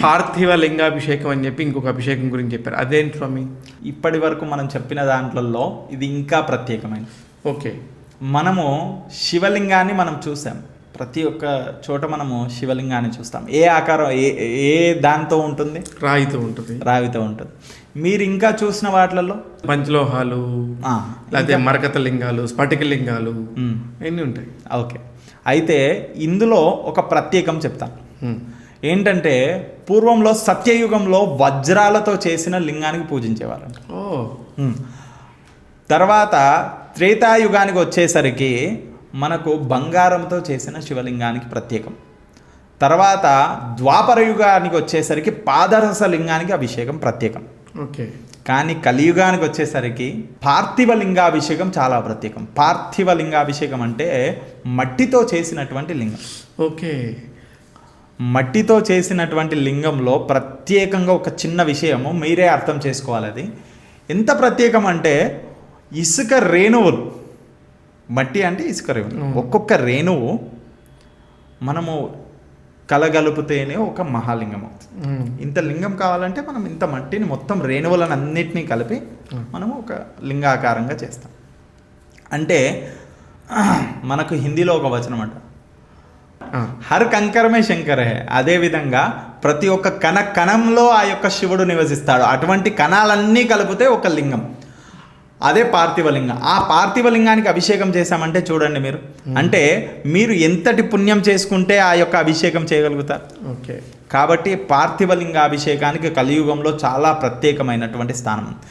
పార్థివ లింగాభిషేకం అని చెప్పి ఇంకొక అభిషేకం గురించి చెప్పారు. అదేంటి స్వామి? ఇప్పటి వరకు మనం చెప్పిన దాంట్లలో ఇది ఇంకా ప్రత్యేకమైనది. ఓకే, మనము శివలింగాన్ని మనం చూసాం, ప్రతి ఒక్క చోట మనము శివలింగాన్ని చూస్తాం. ఏ ఆకారం ఏ దాంతో ఉంటుంది? రాయితో ఉంటుంది. రావితో ఉంటుంది. మీరు ఇంకా చూసిన వాటిలలో పంచలోహాలు, లేకపోతే మరకత లింగాలు, స్ఫటిక లింగాలు అన్నీ ఉంటాయి. ఓకే, అయితే ఇందులో ఒక ప్రత్యేకం చెప్తాను. ఏంటంటే పూర్వంలో సత్యయుగంలో వజ్రాలతో చేసిన లింగానికి పూజించేవారు. తర్వాత త్రేతాయుగానికి వచ్చేసరికి మనకు బంగారంతో చేసిన శివలింగానికి ప్రత్యేకం. తర్వాత ద్వాపర యుగానికి వచ్చేసరికి పాదరస లింగానికి అభిషేకం ప్రత్యేకం. ఓకే, కానీ కలియుగానికి వచ్చేసరికి పార్థివ లింగాభిషేకం చాలా ప్రత్యేకం. పార్థివ లింగాభిషేకం అంటే మట్టితో చేసినటువంటి లింగం. ఓకే, మట్టితో చేసినటువంటి లింగంలో ప్రత్యేకంగా ఒక చిన్న విషయము మీరే అర్థం చేసుకోవాలి. అది ఎంత ప్రత్యేకం అంటే ఇసుక రేణువులు, మట్టి అంటే ఇసుక రేణువు, ఒక్కొక్క రేణువు మనము కలగలుపుతేనే ఒక మహాలింగం అవుతుంది. ఇంత లింగం కావాలంటే మనం ఇంత మట్టిని మొత్తం రేణువులను అన్నిటినీ కలిపి మనము ఒక లింగాకారంగా చేస్తాం. అంటే మనకు హిందీలో ఒక వచనం అంట, హర్ కంకరమే శంకర్ హే. అదేవిధంగా ప్రతి ఒక్క కణంలో ఆ యొక్క శివుడు నివసిస్తాడు. అటువంటి కణాలన్నీ కలిపితే ఒక లింగం, అదే పార్థివలింగం. ఆ పార్థివలింగానికి అభిషేకం చేశామంటే చూడండి మీరు, అంటే మీరు ఎంతటి పుణ్యం చేసుకుంటే ఆ యొక్క అభిషేకం చేయగలుగుతారు. ఓకే, కాబట్టి పార్థివలింగ అభిషేకానికి కలియుగంలో చాలా ప్రత్యేకమైనటువంటి స్థానం ఉంది.